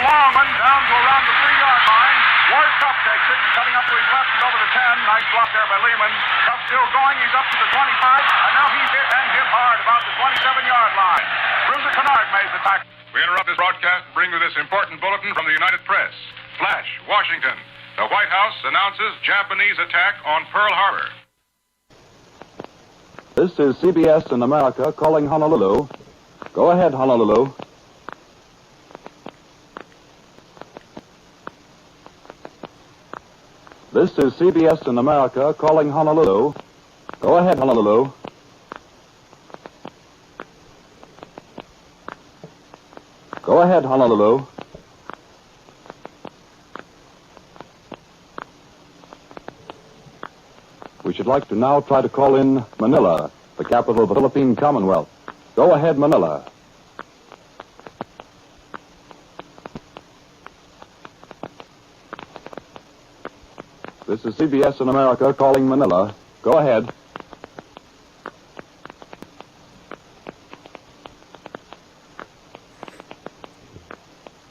long one down to around the 3-yard line. Ward Cup takes it, cutting up to his left and over the 10. Nice block there by Lehman. Cup still going. He's up to the 25, and now he's hit and hit hard about the 27-yard line. Bruiser Kennard made the tackle. We interrupt this broadcast to bring you this important bulletin from the United Press. Flash, Washington. The White House announces Japanese attack on Pearl Harbor. This is CBS in America calling Honolulu. Go ahead, Honolulu. This is CBS in America calling Honolulu. Go ahead, Honolulu. Go ahead, Honolulu. We should like to now try to call in Manila, the capital of the Philippine Commonwealth. Go ahead, Manila. This is CBS in America calling Manila. Go ahead.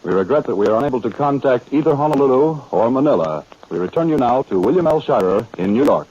We regret that we are unable to contact either Honolulu or Manila. We return you now to William L. Shirer in New York.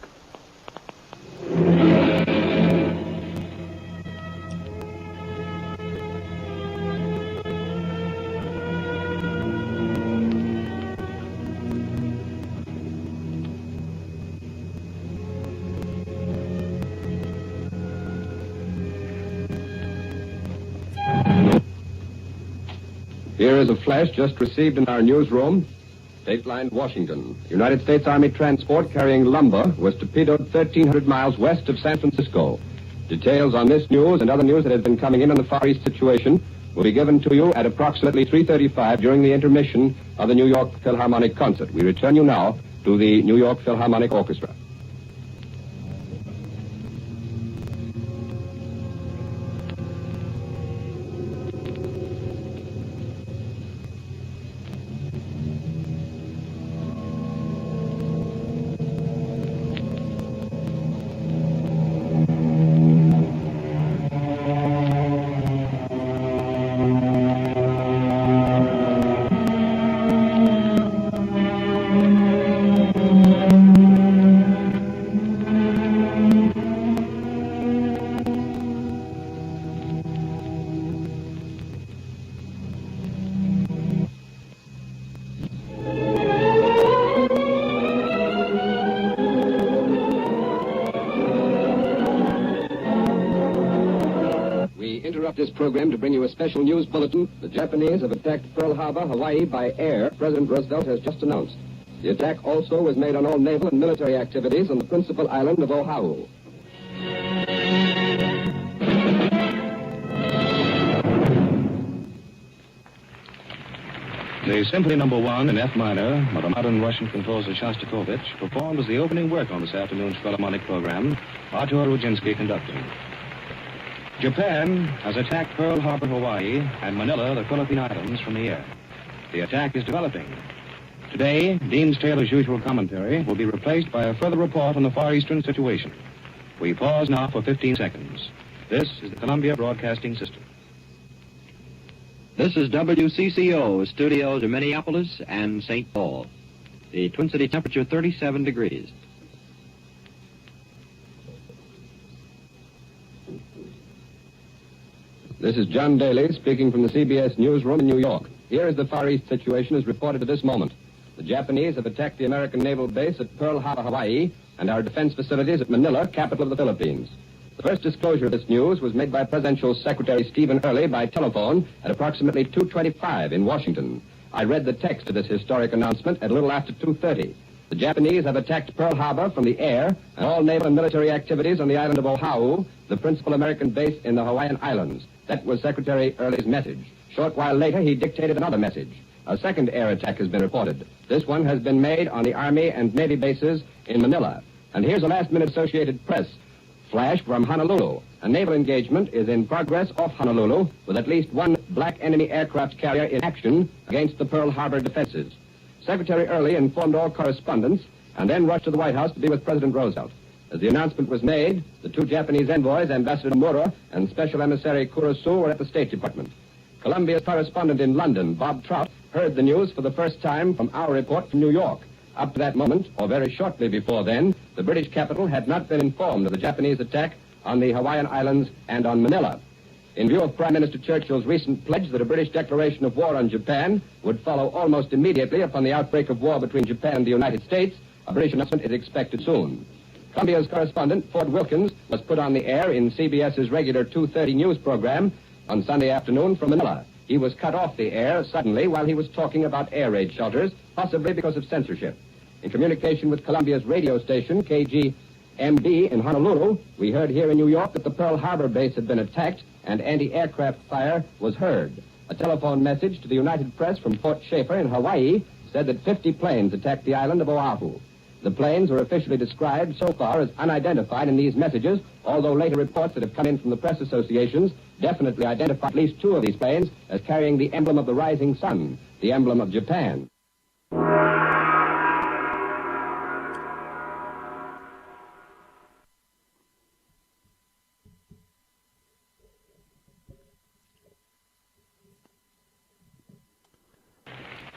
Here is a flash just received in our newsroom. Dateline, Washington. United States Army transport carrying lumber was torpedoed 1,300 miles west of San Francisco. Details on this news and other news that has been coming in on the Far East situation will be given to you at approximately 3:35 during the intermission of the New York Philharmonic concert. We return you now to the New York Philharmonic Orchestra. This program to bring you a special news bulletin. The Japanese have attacked Pearl Harbor, Hawaii, by air, President Roosevelt has just announced. The attack also was made on all naval and military activities on the principal island of Oahu. The Symphony No. 1 in F minor by the modern Russian composer Shostakovich performed as the opening work on this afternoon's Philharmonic program, Artur Rudziński conducting. Japan has attacked Pearl Harbor, Hawaii, and Manila, the Philippine Islands, from the air. The attack is developing. Today, Deems Taylor's usual commentary will be replaced by a further report on the Far Eastern situation. We pause now for 15 seconds. This is the Columbia Broadcasting System. This is WCCO, studios in Minneapolis and St. Paul. The Twin City temperature 37 degrees. This is John Daly speaking from the CBS newsroom in New York. Here is the Far East situation as reported at this moment. The Japanese have attacked the American naval base at Pearl Harbor, Hawaii, and our defense facilities at Manila, capital of the Philippines. The first disclosure of this news was made by Presidential Secretary Stephen Early by telephone at approximately 2:25 in Washington. I read the text of this historic announcement at a little after 2:30. The Japanese have attacked Pearl Harbor from the air and all naval and military activities on the island of Oahu, the principal American base in the Hawaiian Islands. That was Secretary Early's message. Short while later, he dictated another message. A second air attack has been reported. This one has been made on the Army and Navy bases in Manila. And here's a last-minute Associated Press flash from Honolulu. A naval engagement is in progress off Honolulu with at least one black enemy aircraft carrier in action against the Pearl Harbor defenses. Secretary Early informed all correspondents and then rushed to the White House to be with President Roosevelt. As the announcement was made, the two Japanese envoys, Ambassador Nomura and Special Emissary Kurosu, were at the State Department. Columbia's correspondent in London, Bob Trout, heard the news for the first time from our report from New York. Up to that moment, or very shortly before then, the British capital had not been informed of the Japanese attack on the Hawaiian Islands and on Manila. In view of Prime Minister Churchill's recent pledge that a British declaration of war on Japan would follow almost immediately upon the outbreak of war between Japan and the United States, a British announcement is expected soon. Columbia's correspondent, Ford Wilkins, was put on the air in CBS's regular 2:30 news program on Sunday afternoon from Manila. He was cut off the air suddenly while he was talking about air raid shelters, possibly because of censorship. In communication with Columbia's radio station, KGMB in Honolulu, we heard here in New York that the Pearl Harbor base had been attacked and anti-aircraft fire was heard. A telephone message to the United Press from Port Schaefer in Hawaii said that 50 planes attacked the island of Oahu. The planes were officially described so far as unidentified in these messages, although later reports that have come in from the press associations definitely identify at least 2 of these planes as carrying the emblem of the rising sun, the emblem of Japan.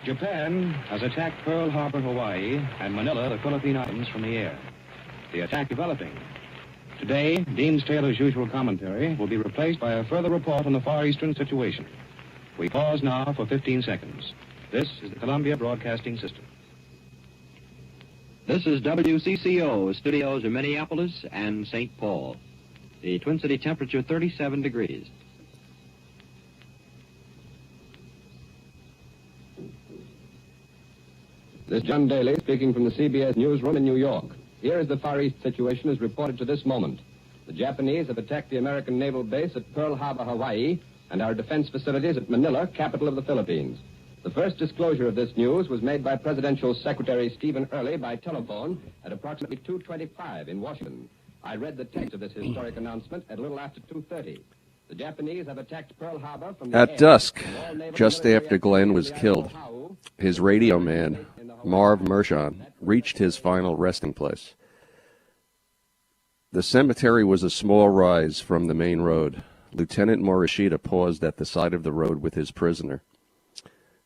Japan has attacked Pearl Harbor, Hawaii, and Manila, the Philippine Islands, from the air. The attack developing. Today, Deems Taylor's usual commentary will be replaced by a further report on the Far Eastern situation. We pause now for 15 seconds. This is the Columbia Broadcasting System. This is WCCO, studios in Minneapolis and St. Paul. The Twin City temperature 37 degrees. This is John Daly speaking from the CBS newsroom in New York. Here is the Far East situation as reported to this moment. The Japanese have attacked the American naval base at Pearl Harbor, Hawaii, and our defense facilities at Manila, capital of the Philippines. The first disclosure of this news was made by Presidential Secretary Stephen Early by telephone at approximately 2:25 in Washington. I read the text of this historic announcement at a little after 2:30. The Japanese have attacked Pearl Harbor from the At air. dusk, just after Glenn was killed, his radio man, Marv Mershon, reached his final resting place. The cemetery was a small rise from the main road. Lieutenant Morishita paused at the side of the road with his prisoner.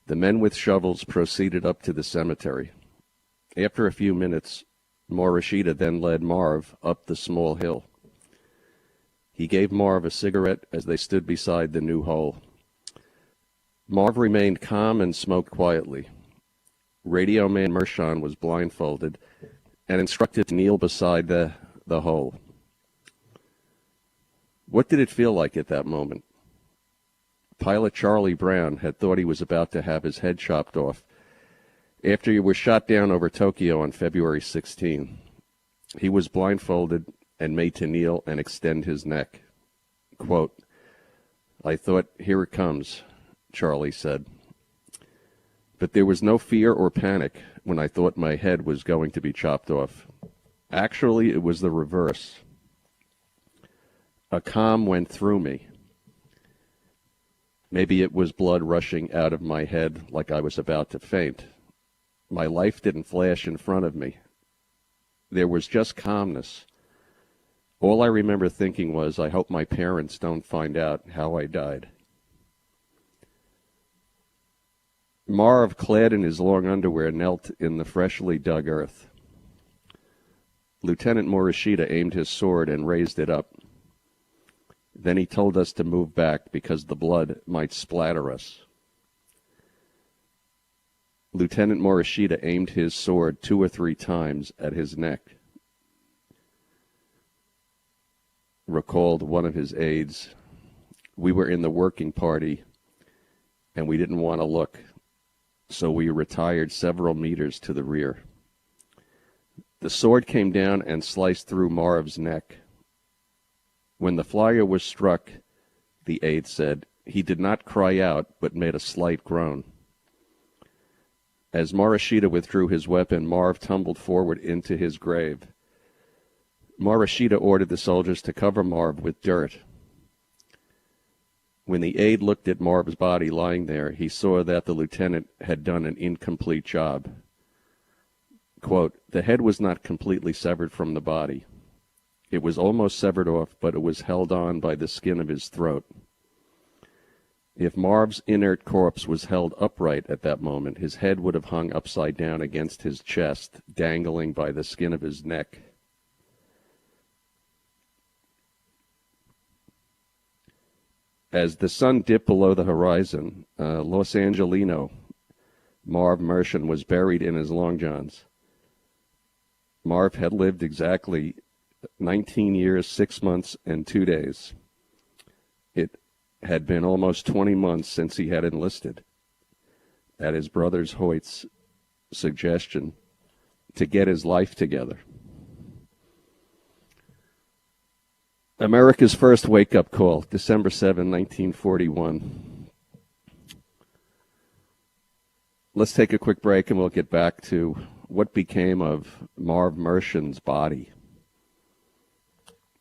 The men with shovels proceeded up to the cemetery. After a few minutes, Morishita then led Marv up the small hill. He gave Marv a cigarette as they stood beside the new hole. Marv remained calm and smoked quietly. Radio man Mershon was blindfolded and instructed to kneel beside the hole. What did it feel like at that moment? Pilot Charlie Brown had thought he was about to have his head chopped off after he was shot down over Tokyo on February 16. He was blindfolded and made to kneel and extend his neck. Quote, "I thought, here it comes," Charlie said. But there was no fear or panic when I thought my head was going to be chopped off. Actually, it was the reverse. A calm went through me. Maybe it was blood rushing out of my head like I was about to faint. My life didn't flash in front of me. There was just calmness. All I remember thinking was, I hope my parents don't find out how I died. Marv, clad in his long underwear, knelt in the freshly dug earth. Lieutenant Morishita aimed his sword and raised it up. Then he told us to move back because the blood might splatter us. Lieutenant Morishita aimed his sword 2 or 3 times at his neck. Recalled one of his aides. We were in the working party, and we didn't want to look, so we retired several meters to the rear. The sword came down and sliced through Marv's neck. When the flyer was struck, the aide said, he did not cry out, but made a slight groan. As Morishita withdrew his weapon, Marv tumbled forward into his grave. Morishita ordered the soldiers to cover Marv with dirt. When the aide looked at Marv's body lying there, he saw that the lieutenant had done an incomplete job. Quote, the head was not completely severed from the body. It was almost severed off, but it was held on by the skin of his throat. If Marv's inert corpse was held upright at that moment, his head would have hung upside down against his chest, dangling by the skin of his neck. As the sun dipped below the horizon, Los Angelino, Marv Mershon, was buried in his long johns. Marv had lived exactly 19 years, 6 months, and 2 days. It had been almost 20 months since he had enlisted, at his brother Hoyt's suggestion, to get his life together. America's first wake-up call, December 7, 1941. Let's take a quick break and we'll get back to what became of Marv Mershon's body.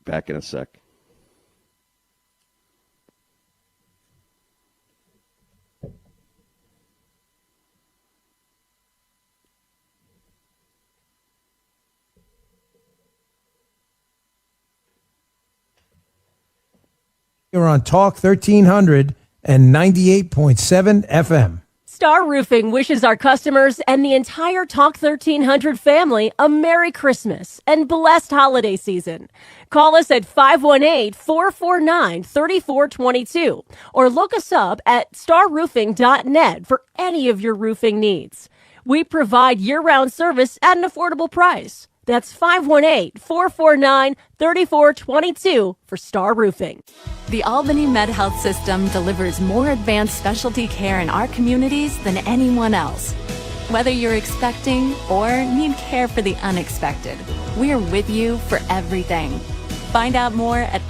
Back in a sec. You're on Talk 1300 and 98.7 FM. Star Roofing wishes our customers and the entire Talk 1300 family a Merry Christmas and blessed holiday season. Call us at 518-449-3422 or look us up at starroofing.net for any of your roofing needs. We provide year-round service at an affordable price. That's 518-449-3422 for Star Roofing. The Albany MedHealth System delivers more advanced specialty care in our communities than anyone else. Whether you're expecting or need care for the unexpected, we're with you for everything. Find out more at